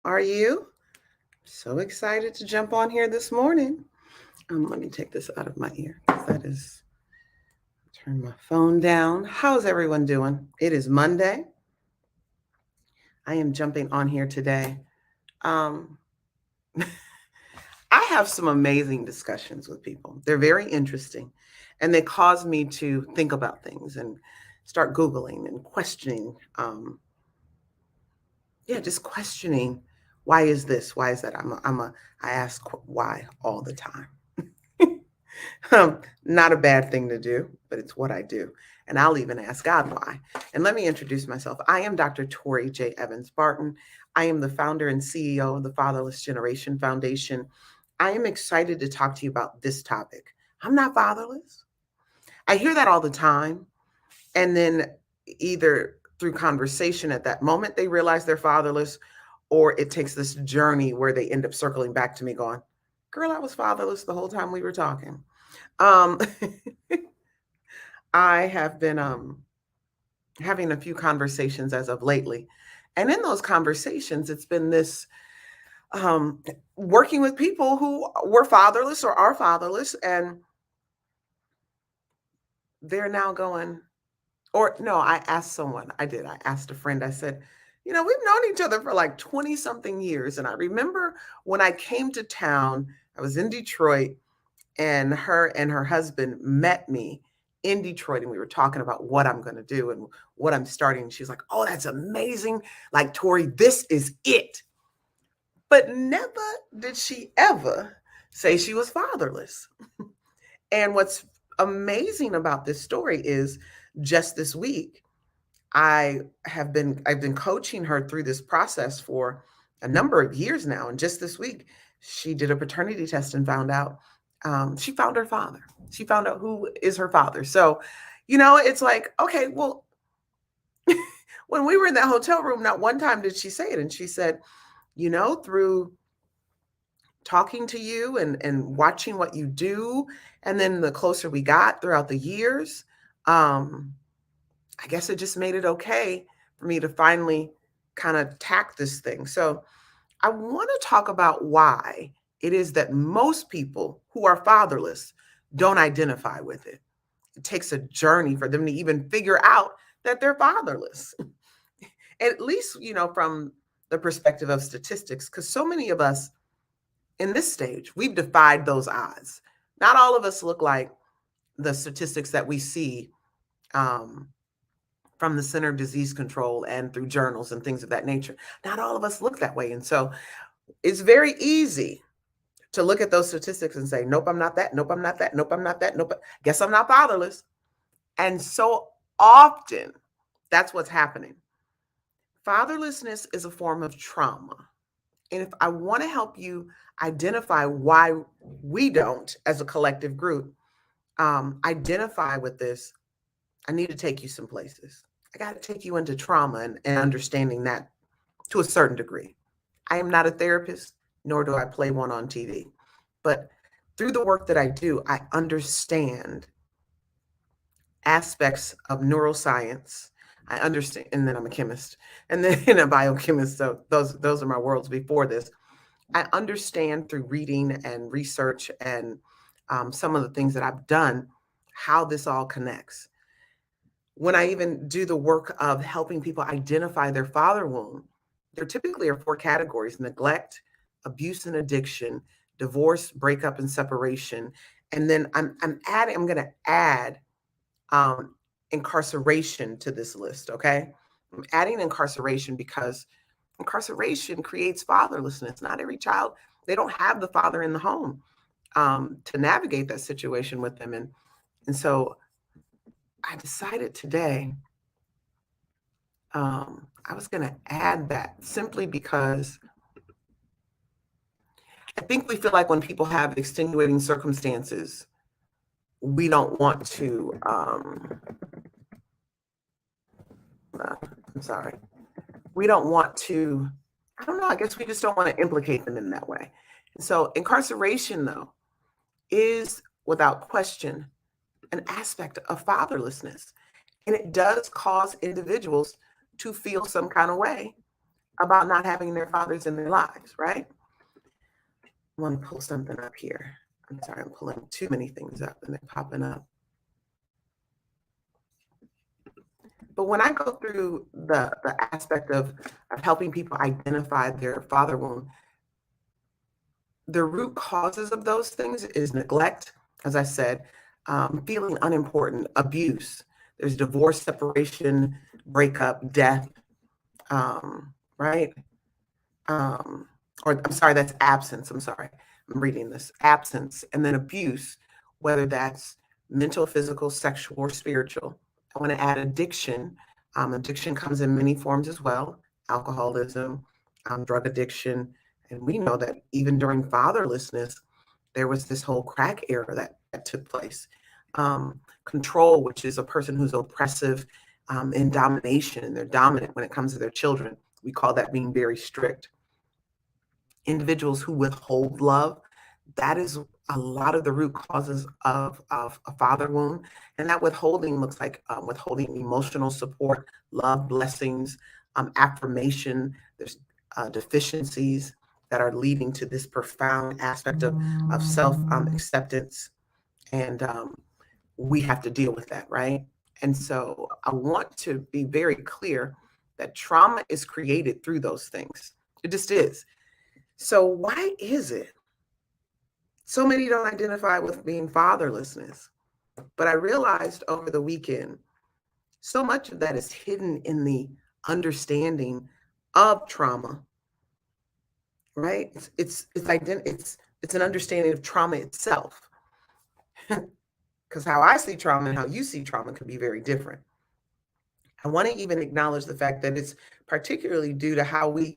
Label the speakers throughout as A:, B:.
A: Are you? So excited to jump on here this morning. Let me take this out of my ear. That is, turn my phone down. How's everyone doing? It is Monday. I am jumping on here today. Um, I have some amazing discussions with people. They're very interesting and they cause me to think about things and start Googling and questioning. Just questioning, why is this? Why is that? I ask why all the time. Not a bad thing to do, but it's what I do. And I'll even ask God why. And let me introduce myself. I am Dr. Tori J. Evans Barton. I am the founder and CEO of the Fatherless Generation Foundation. I am excited to talk to you about this topic. I'm not fatherless. I hear that all the time. And then either through conversation at that moment, they realize they're fatherless, or it takes this journey where they end up circling back to me going, girl, I was fatherless the whole time we were talking. Um, I have been having a few conversations as of lately. And in those conversations, it's been this um, working with people who were fatherless or are fatherless, and they're now going, or no, I asked someone, I asked a friend, I said, we've known each other for like 20 something years. And I remember when I came to town, I was in Detroit, and her husband met me in Detroit, and we were talking about what I'm going to do and what I'm starting. She's like, "Oh, that's amazing. Like, Tori, this is it." But never did she ever say she was fatherless. And what's amazing about this story is just this week, I've been coaching her through this process for a number of years now. And just this week, she did a paternity test and found out she found her father. She found out who is her father. So, it's like, okay, well, when we were in that hotel room, not one time did she say it. And she said, through talking to you and watching what you do, and then the closer we got throughout the years, I guess it just made it okay for me to finally kind of tack this thing. So I want to talk about why it is that most people who are fatherless don't identify with it. It takes a journey for them to even figure out that they're fatherless. At least, from the perspective of statistics, because so many of us in this stage, we've defied those odds. Not all of us look like the statistics that we see um, from the Center of Disease Control and through journals and things of that nature. Not all of us look that way. And so it's very easy to look at those statistics and say, nope, I'm not that. Nope, I'm not that. Nope, I'm not that. Nope, guess I'm not fatherless. And so often that's what's happening. Fatherlessness is a form of trauma. And if I want to help you identify why we don't, as a collective group, identify with this, I need to take you some places. I got to take you into trauma and understanding that to a certain degree. I am not a therapist, nor do I play one on TV. But through the work that I do, I understand aspects of neuroscience. I understand, and then I'm a chemist, and then a biochemist. So those are my worlds before this. I understand through reading and research and some of the things that I've done how this all connects. When I even do the work of helping people identify their father wound, there typically are four categories: neglect, abuse and addiction, divorce, breakup, and separation. And then I'm going to add um, incarceration to this list. Okay. I'm adding incarceration because incarceration creates fatherlessness. Not every child, they don't have the father in the home to navigate that situation with them. And so I decided today I was going to add that simply because I think we feel like when people have extenuating circumstances, we don't want to, I'm sorry, we don't want to, I don't know, I guess we just don't want to implicate them in that way. And so incarceration, though, is without question an aspect of fatherlessness. And it does cause individuals to feel some kind of way about not having their fathers in their lives, right? I want to pull something up here. I'm sorry, I'm pulling too many things up and they're popping up. But when I go through the aspect of helping people identify their father wound, the root causes of those things is neglect, as I said, feeling unimportant, abuse. There's divorce, separation, breakup, death, right? Or I'm sorry, that's absence. I'm sorry, I'm reading this absence, and then abuse, whether that's mental, physical, sexual, or spiritual. I want to add addiction. Addiction comes in many forms as well: alcoholism, drug addiction, and we know that even during fatherlessness, there was this whole crack era that took place. Control, which is a person who's oppressive in domination, and they're dominant when it comes to their children. We call that being very strict. Individuals who withhold love, that is a lot of the root causes of a father wound. And that withholding looks like withholding emotional support, love, blessings, affirmation. There's deficiencies that are leading to this profound aspect of self acceptance. And we have to deal with that, right? And so I want to be very clear that trauma is created through those things. It just is. So why is it so many don't identify with being fatherlessness? But I realized over the weekend, so much of that is hidden in the understanding of trauma, right? It's an understanding of trauma itself. Because how I see trauma and how you see trauma could be very different. I want to even acknowledge the fact that it's particularly due to how we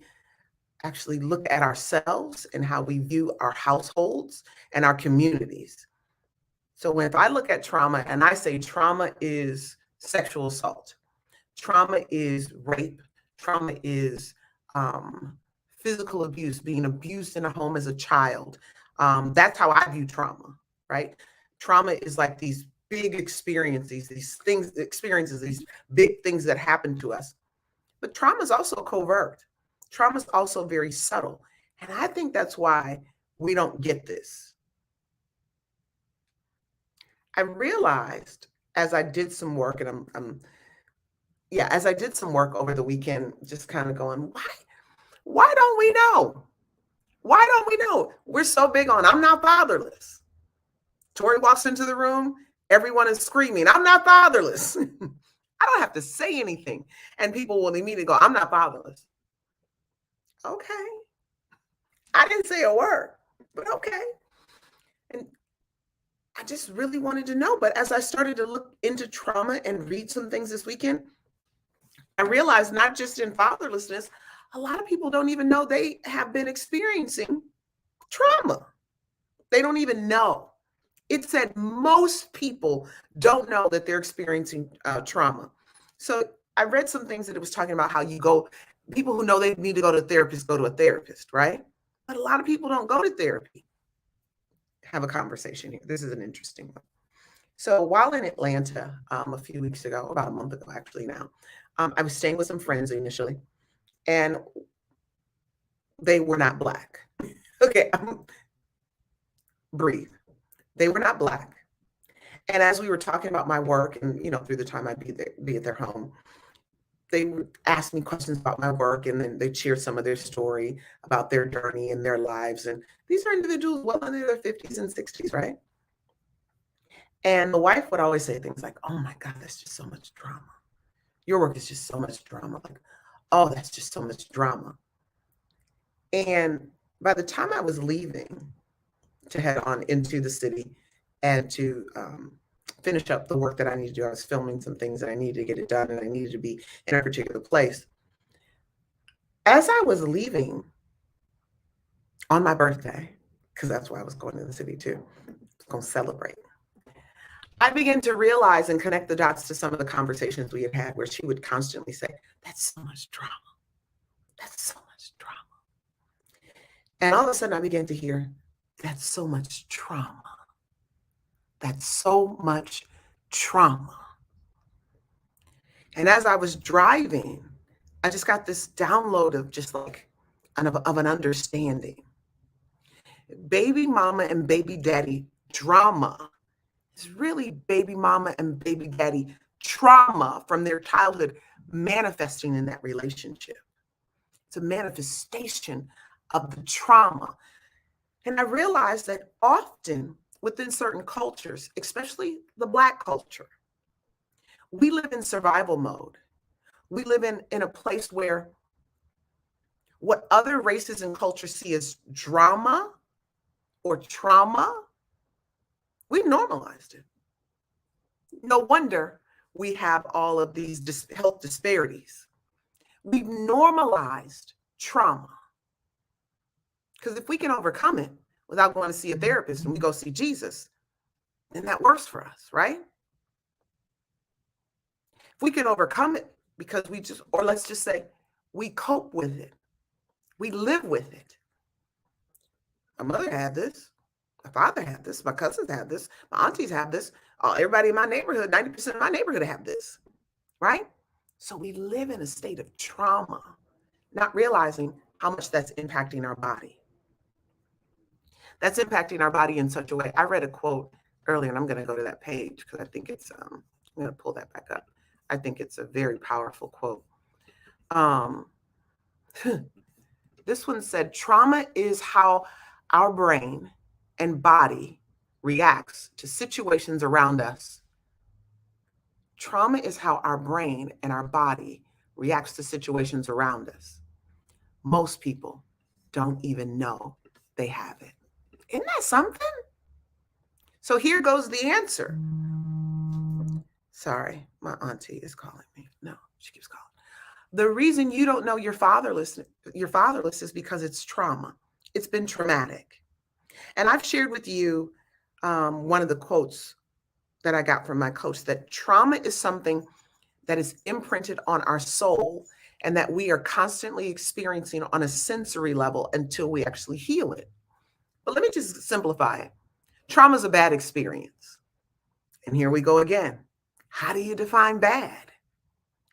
A: actually look at ourselves and how we view our households and our communities. So if I look at trauma and I say trauma is sexual assault, trauma is rape, trauma is physical abuse, being abused in a home as a child. That's how I view trauma, right? Trauma is like these big experiences, these big things that happen to us. But trauma is also covert. Trauma is also very subtle. And I think that's why we don't get this. I realized as I did some work, and as I did some work over the weekend, just kind of going, why don't we know? Why don't we know? We're so big on, I'm not fatherless. Tori walks into the room, everyone is screaming, I'm not fatherless. I don't have to say anything. And people will immediately go, I'm not fatherless. Okay. I didn't say a word, but okay. And I just really wanted to know. But as I started to look into trauma and read some things this weekend, I realized not just in fatherlessness, a lot of people don't even know they have been experiencing trauma. They don't even know. It said most people don't know that they're experiencing trauma. So I read some things that it was talking about how people who know they need to go to a therapist go to a therapist, right? But a lot of people don't go to therapy. Have a conversation here. This is an interesting one. So while in Atlanta a few weeks ago, about a month ago actually now, I was staying with some friends initially, and they were not Black. Okay, breathe. They were not Black. And as we were talking about my work and, through the time I'd be at their home, they would ask me questions about my work, and then they'd share some of their story about their journey and their lives. And these are individuals well into their 50s and 60s, right? And the wife would always say things like, oh my God, that's just so much drama. Your work is just so much drama. Like, oh, that's just so much drama. And by the time I was leaving to head on into the city and to finish up the work that I needed to do, I was filming some things and I needed to get it done and I needed to be in a particular place. As I was leaving on my birthday, because that's why I was going to the city too, I was going to celebrate, I began to realize and connect the dots to some of the conversations we had had where she would constantly say, that's so much drama. That's so much drama. And all of a sudden I began to hear, that's so much trauma. That's so much trauma. And as I was driving, I just got this download of just like of an understanding. Baby mama and baby daddy drama is really baby mama and baby daddy trauma from their childhood manifesting in that relationship. It's a manifestation of the trauma. And I realized that often within certain cultures, especially the Black culture, we live in survival mode. We live in a place where what other races and cultures see as drama or trauma, we've normalized it. No wonder we have all of these health disparities. We've normalized trauma. Because if we can overcome it without going to see a therapist and we go see Jesus, then that works for us, right? If we can overcome it because or let's just say we cope with it, we live with it. My mother had this, my father had this, my cousins had this, my aunties have this, everybody in my neighborhood, 90% of my neighborhood have this, right? So we live in a state of trauma, not realizing how much that's impacting our body. That's impacting our body in such a way. I read a quote earlier, and I'm going to go to that page because I think it's, I'm going to pull that back up. I think it's a very powerful quote. This one said, trauma is how our brain and body reacts to situations around us. Trauma is how our brain and our body reacts to situations around us. Most people don't even know they have it. Isn't that something? So here goes the answer. Sorry, my auntie is calling me. No, she keeps calling. The reason you don't know you're fatherless is because it's trauma. It's been traumatic. And I've shared with you one of the quotes that I got from my coach, that trauma is something that is imprinted on our soul and that we are constantly experiencing on a sensory level until we actually heal it. But let me just simplify it. Trauma is a bad experience. And here we go again. How do you define bad?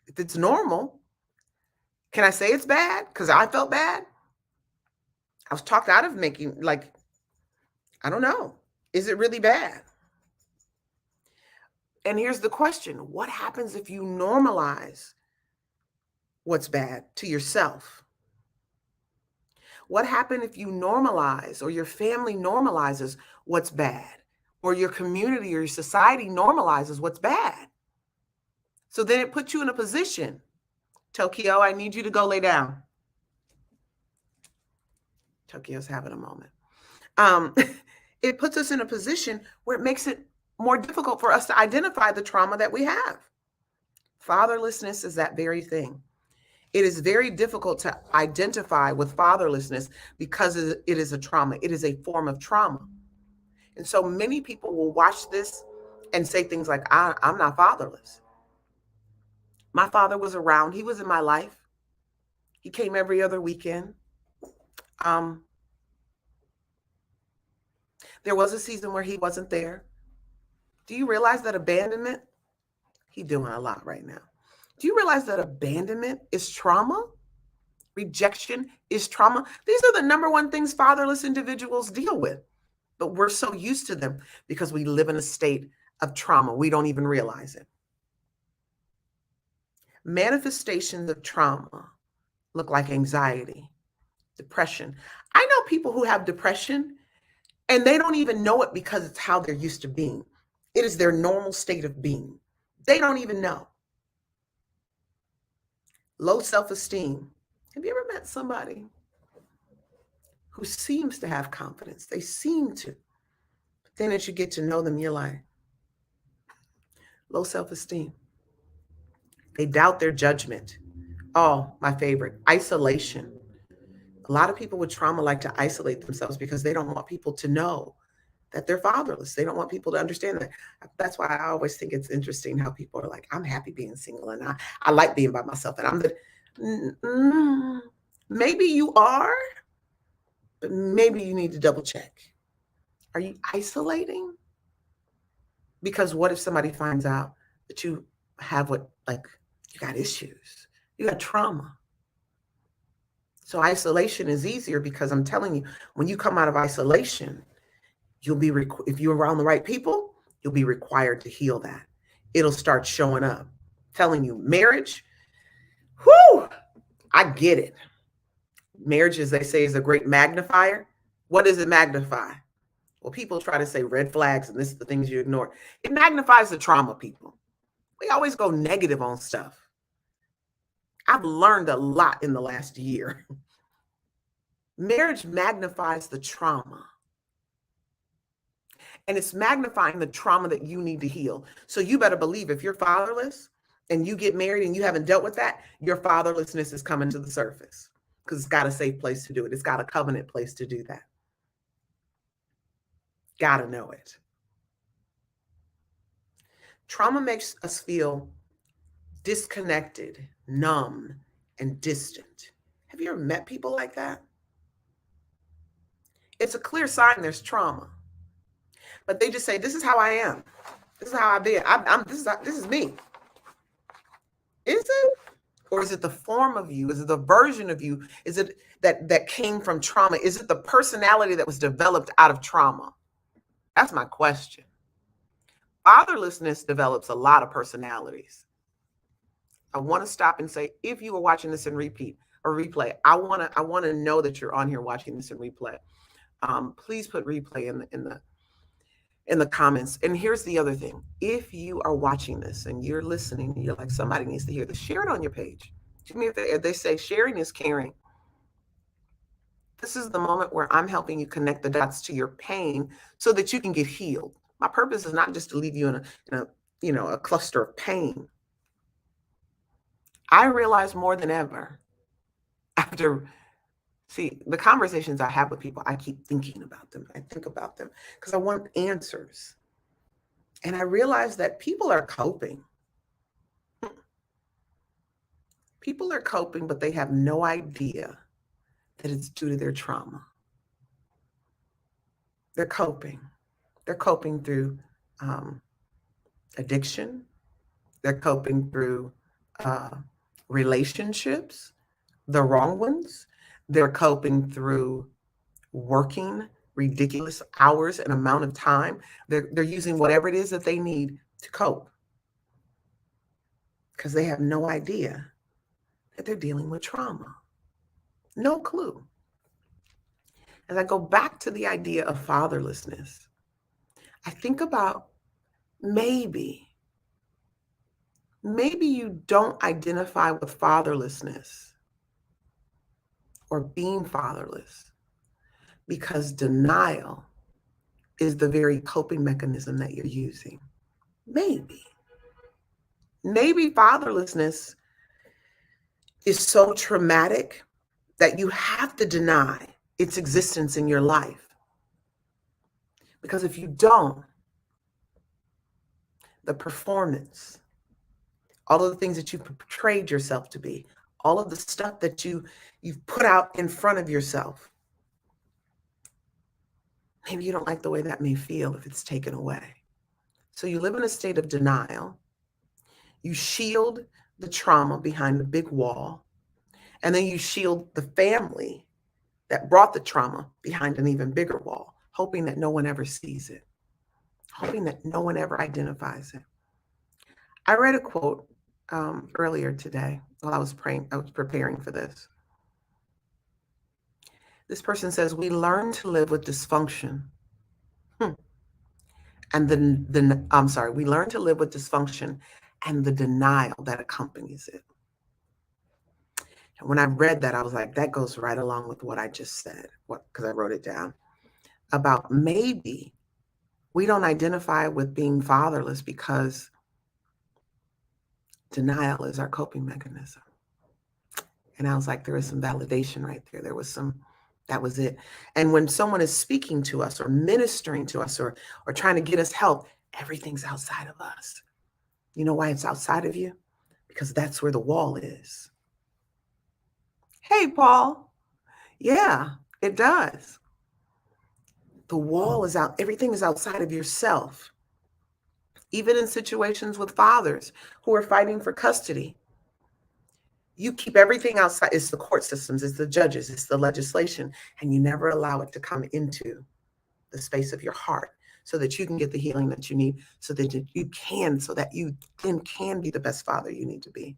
A: If it's normal, can I say it's bad? Because I felt bad. I was talked out of making, like, I don't know. Is it really bad? And here's the question. What happens if you normalize what's bad to yourself? What happens if you normalize, or your family normalizes what's bad, or your community or your society normalizes what's bad? So then it puts you in a position. Tokyo, I need you to go lay down. Tokyo's having a moment. It puts us in a position where it makes it more difficult for us to identify the trauma that we have. Fatherlessness is that very thing. It is very difficult to identify with fatherlessness because it is a trauma. It is a form of trauma. And so many people will watch this and say things like, I'm not fatherless. My father was around. He was in my life. He came every other weekend. There was a season where he wasn't there. Do you realize that abandonment? He's doing a lot right now. Do you realize that abandonment is trauma? Rejection is trauma. These are the number one things fatherless individuals deal with, but we're so used to them because we live in a state of trauma. We don't even realize it. Manifestations of trauma look like anxiety, depression. I know people who have depression and they don't even know it because it's how they're used to being. It is their normal state of being. They don't even know. Low self-esteem. Have you ever met somebody who seems to have confidence? They seem to. But then as you get to know them, you're like, low self-esteem. They doubt their judgment. Oh, my favorite, isolation. A lot of people with trauma like to isolate themselves because they don't want people to know that they're fatherless. They don't want people to understand that. That's why I always think it's interesting how people are like, I'm happy being single and I like being by myself. And I'm maybe you are, but maybe you need to double check. Are you isolating? Because what if somebody finds out that you have you got issues, you got trauma? So isolation is easier because I'm telling you, when you come out of isolation, you'll be, if you're around the right people, you'll be required to heal that. It'll start showing up. Telling you, marriage, whoo, I get it. Marriage, as they say, is a great magnifier. What does it magnify? Well, people try to say red flags and this is the things you ignore. It magnifies the trauma, people. We always go negative on stuff. I've learned a lot in the last year. Marriage magnifies the trauma. And it's magnifying the trauma that you need to heal. So you better believe if you're fatherless and you get married and you haven't dealt with that, your fatherlessness is coming to the surface because it's got a safe place to do it. It's got a covenant place to do that. Got to know it. Trauma makes us feel disconnected, numb, and distant. Have you ever met people like that? It's a clear sign there's trauma. But they just say, this is how I am. This is how I be. This is me. Is it? Or is it the form of you? Is it the version of you? Is it that came from trauma? Is it the personality that was developed out of trauma? That's my question. Fatherlessness develops a lot of personalities. I want to stop and say, if you are watching this in repeat or replay, I want to know that you're on here watching this in replay. Please put replay in the comments. And here's the other thing. If you are watching this and you're listening, and you're like, somebody needs to hear this, share it on your page. If they say sharing is caring. This is the moment where I'm helping you connect the dots to your pain so that you can get healed. My purpose is not just to leave you in a cluster of pain. I realize more than ever after, the conversations I have with people, I keep thinking about them. I think about them because I want answers. And I realize that people are coping. People are coping, but they have no idea that it's due to their trauma. They're coping. They're coping through addiction. They're coping through relationships, the wrong ones. They're coping through working ridiculous hours and amount of time. They're using whatever it is that they need to cope because they have no idea that they're dealing with trauma. No clue. As I go back to the idea of fatherlessness, I think about maybe you don't identify with fatherlessness or being fatherless because denial is the very coping mechanism that you're using. Maybe fatherlessness is so traumatic that you have to deny its existence in your life. Because if you don't, the performance, all of the things that you've portrayed yourself to be, all of the stuff that you've put out in front of yourself, maybe you don't like the way that may feel if it's taken away. So you live in a state of denial. You shield the trauma behind the big wall, and then you shield the family that brought the trauma behind an even bigger wall, hoping that no one ever sees it, hoping that no one ever identifies it. I read a quote earlier today while I was preparing for this. This person says, we learn to live with dysfunction. We learn to live with dysfunction and the denial that accompanies it. And when I read that, I was like, that goes right along with what I just said, because I wrote it down, about maybe we don't identify with being fatherless because denial is our coping mechanism. And I was like, there was some validation right there. That was it. And when someone is speaking to us or ministering to us or trying to get us help, everything's outside of us. You know why it's outside of you? Because that's where the wall is. Hey, Paul. Yeah, it does. The wall is out. Everything is outside of yourself. Even in situations with fathers who are fighting for custody, You keep everything outside. It's the court systems, it's the judges, it's the legislation, and you never allow it to come into the space of your heart so that you can get the healing that you need, so that you then can be the best father you need to be.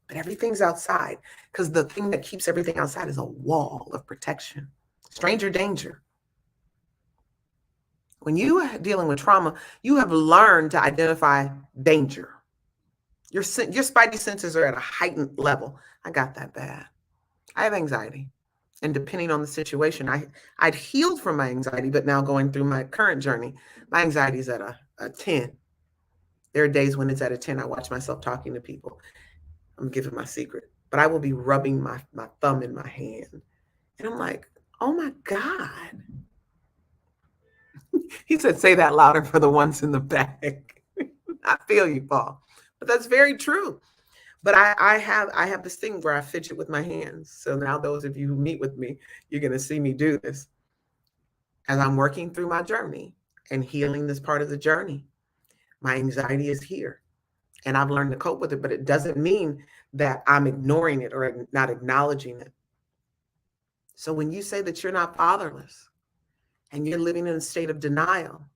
A: But everything's outside, because the thing that keeps everything outside is a wall of protection. Stranger danger. When you are dealing with trauma, you have learned to identify danger. Your spidey senses are at a heightened level. I got that bad. I have anxiety. And depending on the situation, I'd healed from my anxiety, but now going through my current journey, my anxiety is at a 10. There are days when it's at a 10. I watch myself talking to people. I'm giving my secret, but I will be rubbing my thumb in my hand. And I'm like, oh my God. He said, say that louder for the ones in the back. I feel you, Paul. But that's very true. But I have this thing where I fidget with my hands. So now those of you who meet with me, you're going to see me do this. As I'm working through my journey and healing this part of the journey, my anxiety is here. And I've learned to cope with it, but it doesn't mean that I'm ignoring it or not acknowledging it. So when you say that you're not fatherless and you're living in a state of denial,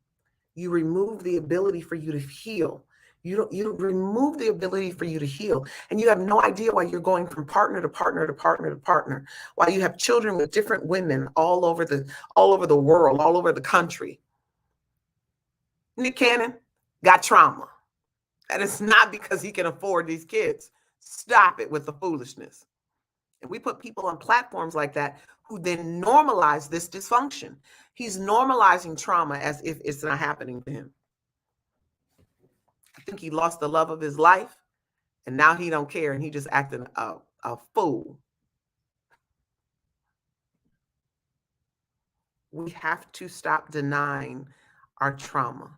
A: you remove the ability for you to heal. You remove the ability for you to heal. And you have no idea why you're going from partner to partner to partner to partner, while you have children with different women all over the world, all over the country. Nick Cannon got trauma. And it's not because he can afford these kids. Stop it with the foolishness. And we put people on platforms like that who then normalize this dysfunction. He's normalizing trauma as if it's not happening to him. I think he lost the love of his life, and now he don't care, and he just acting a fool. We have to stop denying our trauma.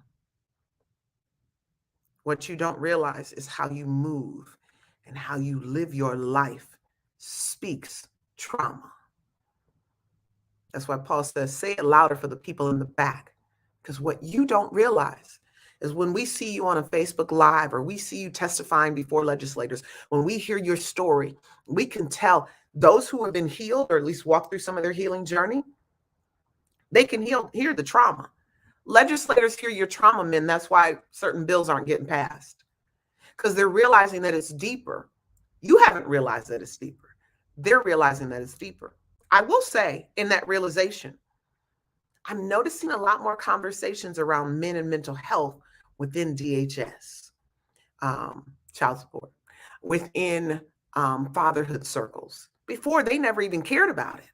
A: What you don't realize is how you move and how you live your life speaks trauma. That's why Paul says, say it louder for the people in the back. Because what you don't realize is when we see you on a Facebook Live or we see you testifying before legislators, when we hear your story, we can tell those who have been healed or at least walked through some of their healing journey, they can hear the trauma. Legislators hear your trauma, men. That's why certain bills aren't getting passed, because they're realizing that it's deeper. You haven't realized that it's deeper. They're realizing that it's deeper. I will say, in that realization, I'm noticing a lot more conversations around men and mental health within DHS, child support, within fatherhood circles. Before, they never even cared about it.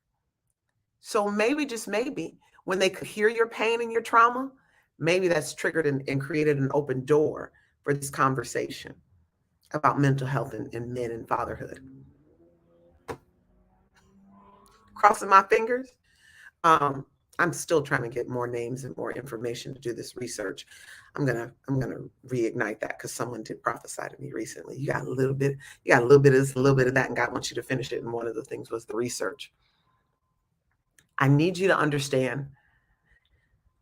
A: So maybe, just maybe, when they could hear your pain and your trauma, maybe that's triggered and created an open door for this conversation about mental health and men and fatherhood. Crossing my fingers. I'm still trying to get more names and more information to do this research. I'm gonna reignite that, because someone did prophesy to me recently. You got a little bit of this, a little bit of that, and God wants you to finish it. And one of the things was the research. I need you to understand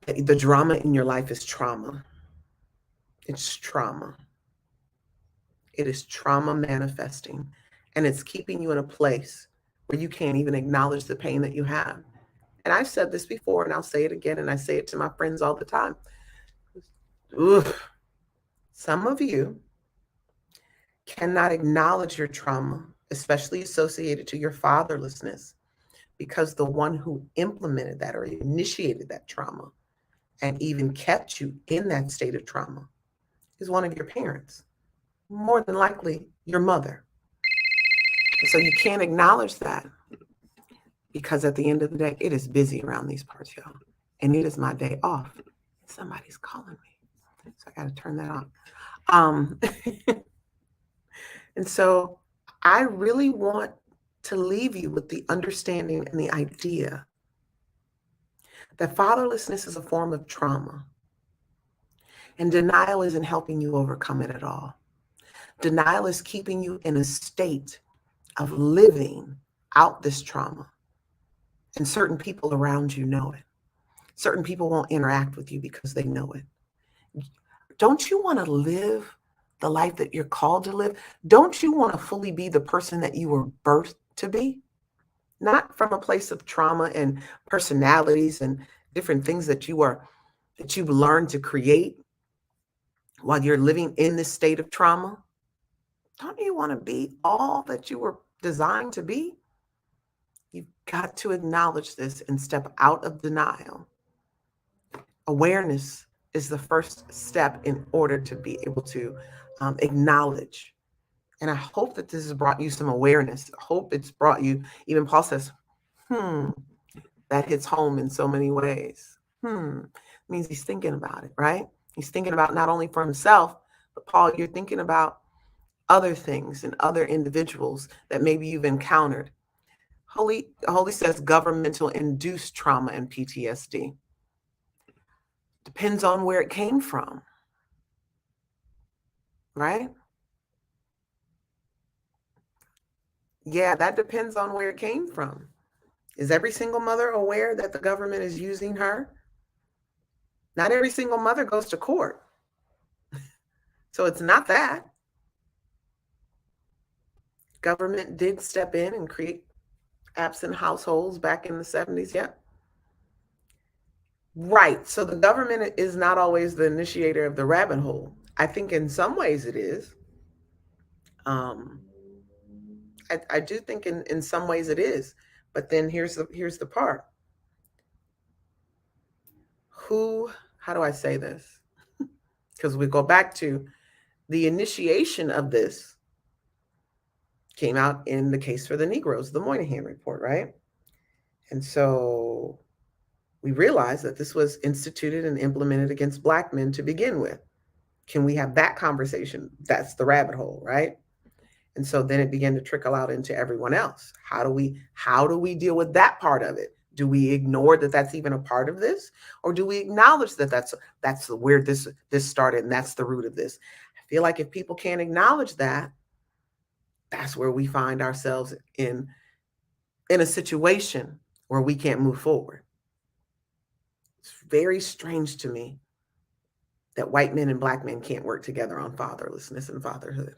A: that the drama in your life is trauma. It's trauma. It is trauma manifesting, and it's keeping you in a place where you can't even acknowledge the pain that you have. And I've said this before, and I'll say it again, and I say it to my friends all the time. Some of you cannot acknowledge your trauma, especially associated to your fatherlessness, because the one who implemented that or initiated that trauma and even kept you in that state of trauma is one of your parents, more than likely your mother. So you can't acknowledge that, because at the end of the day, it is busy around these parts, y'all. And it is my day off. Somebody's calling me, so I got to turn that off. And so I really want to leave you with the understanding and the idea that fatherlessness is a form of trauma, and denial isn't helping you overcome it at all. Denial is keeping you in a state of living out this trauma. And certain people around you know it. Certain people won't interact with you because they know it. Don't you want to live the life that you're called to live? Don't you want to fully be the person that you were birthed to be? Not from a place of trauma and personalities and different things that you've learned to create while you're living in this state of trauma. Don't you want to be all that you were designed to be? You've got to acknowledge this and step out of denial. Awareness is the first step in order to be able to acknowledge. And I hope that this has brought you some awareness. I hope it's brought you, even Paul says, that hits home in so many ways. Means he's thinking about it, right? He's thinking about not only for himself, but Paul, you're thinking about other things and other individuals that maybe you've encountered. Holy says governmental induced trauma and PTSD. Depends on where it came from, right? Yeah, that depends on where it came from. Is every single mother aware that the government is using her? Not every single mother goes to court. So it's not that. Government did step in and create absent households back in the 70s. Yeah. Right. So the government is not always the initiator of the rabbit hole. I think in some ways it is. Um, I do think in some ways it is. But then here's the part. How do I say this? Because we go back to the initiation of this came out in the case for the Negroes, the Moynihan Report, right? And so we realized that this was instituted and implemented against Black men to begin with. Can we have that conversation? That's the rabbit hole, right? And so then it began to trickle out into everyone else. How do we deal with that part of it? Do we ignore that that's even a part of this, or do we acknowledge that that's where this started and that's the root of this? I feel like if people can't acknowledge that, that's where we find ourselves in a situation where we can't move forward. It's very strange to me that white men and Black men can't work together on fatherlessness and fatherhood.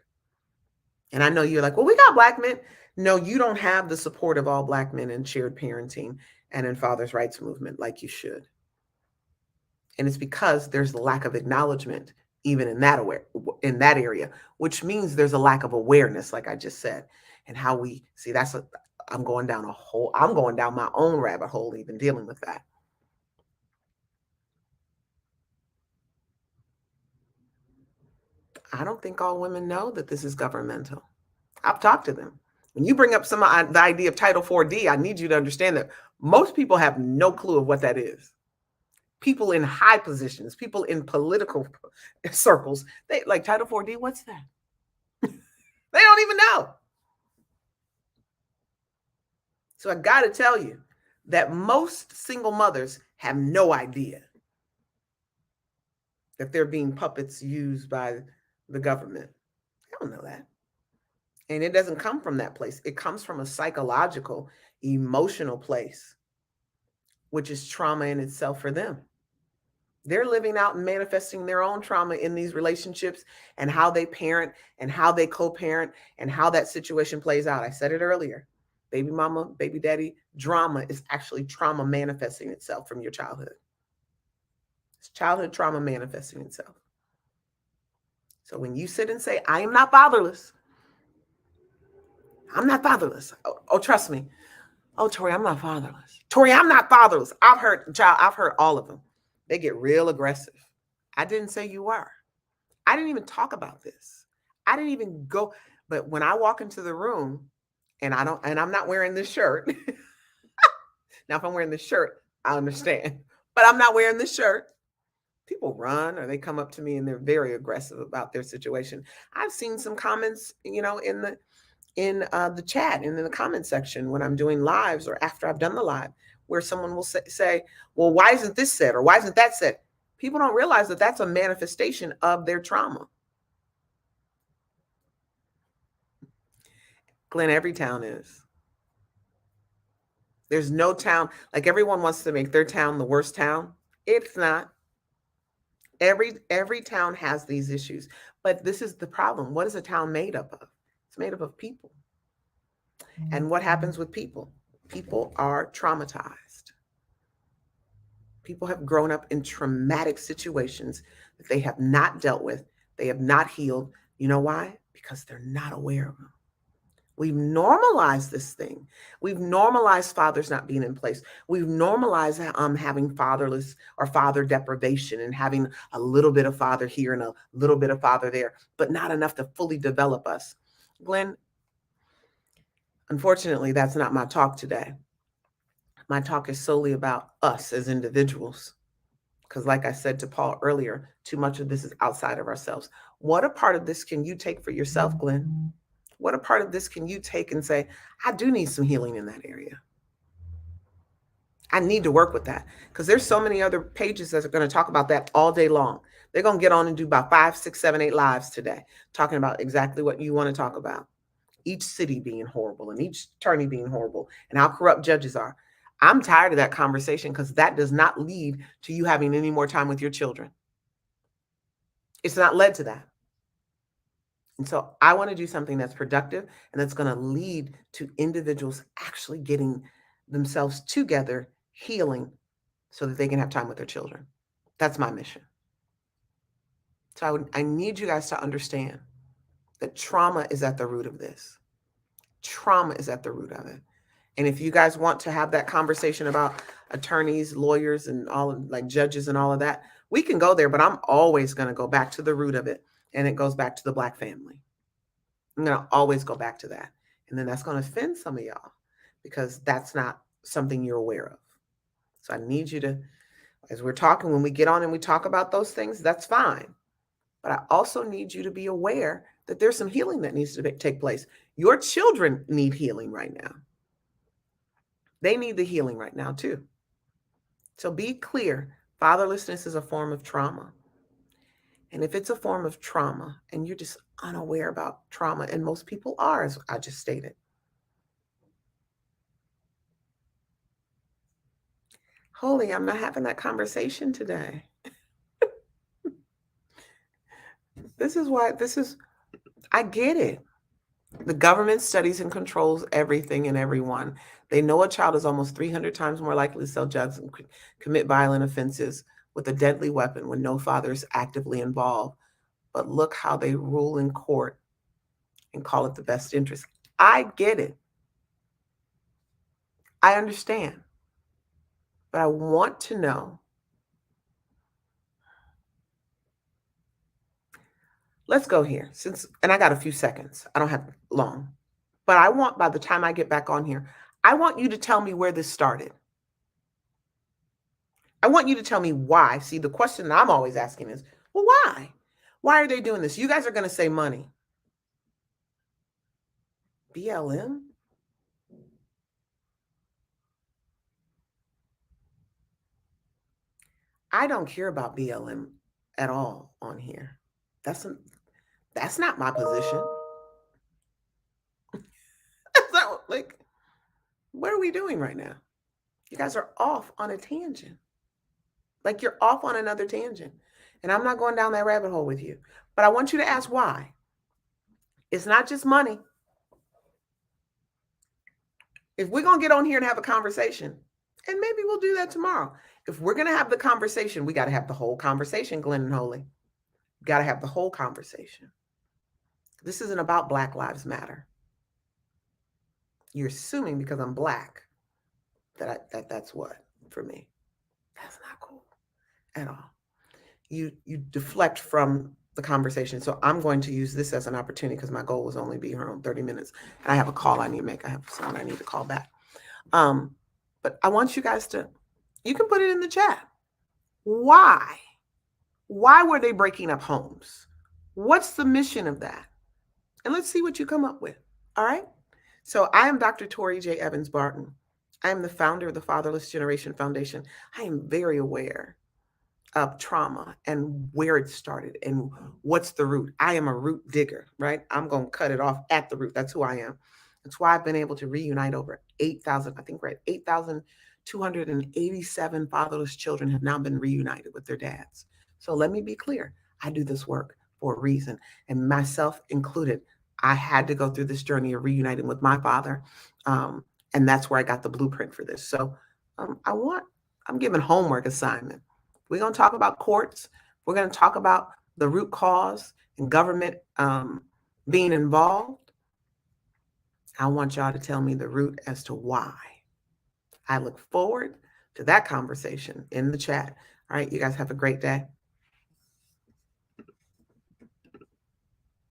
A: And I know you're like, well, we got Black men. No, you don't have the support of all Black men in shared parenting and in fathers' rights movement like you should. And it's because there's a lack of acknowledgement even in that area, which means there's a lack of awareness, like I just said, and how we see I'm going down my own rabbit hole even dealing with that. I don't think all women know that this is governmental. I've talked to them. When you bring up the idea of Title 4D, I need you to understand that most people have no clue of what that is. People in high positions, people in political circles, they like Title 4D, what's that? They don't even know. So I got to tell you that most single mothers have no idea that they're being puppets used by the government. They don't know that. And it doesn't come from that place. It comes from a psychological, emotional place, which is trauma in itself for them. They're living out and manifesting their own trauma in these relationships and how they parent and how they co-parent and how that situation plays out. I said it earlier. Baby mama, baby daddy drama is actually trauma manifesting itself from your childhood. It's childhood trauma manifesting itself. So when you sit and say, I am not fatherless. I'm not fatherless. Oh, trust me. Oh, Tori, I'm not fatherless. Tori, I'm not fatherless. I've heard all of them. They get real aggressive. I didn't say you were. I didn't even talk about this. I didn't even go. But when I walk into the room and I'm not wearing this shirt. Now, if I'm wearing this shirt, I understand. But I'm not wearing this shirt. People run or they come up to me and they're very aggressive about their situation. I've seen some comments, in the chat and in the comment section when I'm doing lives or after I've done the live, where someone will say, well, why isn't this said? Or why isn't that said? People don't realize that that's a manifestation of their trauma. Glenn, every town is. There's no town, like everyone wants to make their town the worst town. It's not. Every town has these issues, but this is the problem. What is a town made up of? It's made up of people. And what happens with people? People are traumatized. People have grown up in traumatic situations that they have not dealt with. They have not healed. You know why? Because they're not aware of them. We've normalized this thing. We've normalized fathers not being in place. We've normalized having fatherless or father deprivation and having a little bit of father here and a little bit of father there, but not enough to fully develop us. Glenn, unfortunately, that's not my talk today. My talk is solely about us as individuals. Because, like I said to Paul earlier, too much of this is outside of ourselves. What a part of this can you take for yourself, Glenn? What a part of this can you take and say, I do need some healing in that area. I need to work with that. Because there's so many other pages that are going to talk about that all day long. They're going to get on and do about 5, 6, 7, 8 lives today, talking about exactly what you want to talk about. Each city being horrible and each attorney being horrible and how corrupt judges are. I'm tired of that conversation because that does not lead to you having any more time with your children. It's not led to that. And so I want to do something that's productive and that's going to lead to individuals actually getting themselves together, healing, so that they can have time with their children. That's my mission. So I need you guys to understand that trauma is at the root of this. Trauma is at the root of it. And if you guys want to have that conversation about attorneys, lawyers, and all of, like judges and all of that, we can go there, but I'm always going to go back to the root of it. And it goes back to the Black family. I'm going to always go back to that. And then that's going to offend some of y'all because that's not something you're aware of. So I need you to, as we're talking, when we get on and we talk about those things, that's fine. But I also need you to be aware that there's some healing that needs to take place. Your children need healing right now. They need the healing right now too. So be clear, fatherlessness is a form of trauma. And if it's a form of trauma and you're just unaware about trauma, and most people are, as I just stated. Holy, I'm not having that conversation today. I get it. The government studies and controls everything and everyone. They know a child is almost 300 times more likely to sell drugs and commit violent offenses with a deadly weapon when no father is actively involved. But look how they rule in court and call it the best interest. I get it. I understand. But I want to know. Let's go here and I got a few seconds. I don't have long. But I want, by the time I get back on here, I want you to tell me where this started. I want you to tell me why. See, the question that I'm always asking is, well, why? Why are they doing this? You guys are going to say money. BLM? I don't care about BLM at all on here. That's not my position. So, like, what are we doing right now? You guys are off on a tangent. Like, you're off on another tangent. And I'm not going down that rabbit hole with you. But I want you to ask why. It's not just money. If we're going to get on here and have a conversation, and maybe we'll do that tomorrow. If we're going to have the conversation, we got to have the whole conversation, Glenn and Holy. Got to have the whole conversation. This isn't about Black Lives Matter. You're assuming because I'm Black that's what for me. That's not cool at all. You deflect from the conversation. So I'm going to use this as an opportunity because my goal was only be here on 30 minutes. And I have a call I need to make. I have someone I need to call back. But I want you guys to, you can put it in the chat. Why? Why were they breaking up homes? What's the mission of that? And let's see what you come up with. All right. So I am Dr. Tori J. Evans Barton. I am the founder of the Fatherless Generation Foundation. I am very aware of trauma and where it started and what's the root. I am a root digger, right? I'm going to cut it off at the root. That's who I am. That's why I've been able to reunite over 8,000, I think we're at 8,287 fatherless children have now been reunited with their dads So let me be clear. I do this work for a reason, and myself included. I had to go through this journey of reuniting with my father, and that's where I got the blueprint for this. So I'm giving homework assignment. We're going to talk about courts. We're going to talk about the root cause and government being involved. I want y'all to tell me the root as to why. I look forward to that conversation in the chat. All right, you guys have a great day.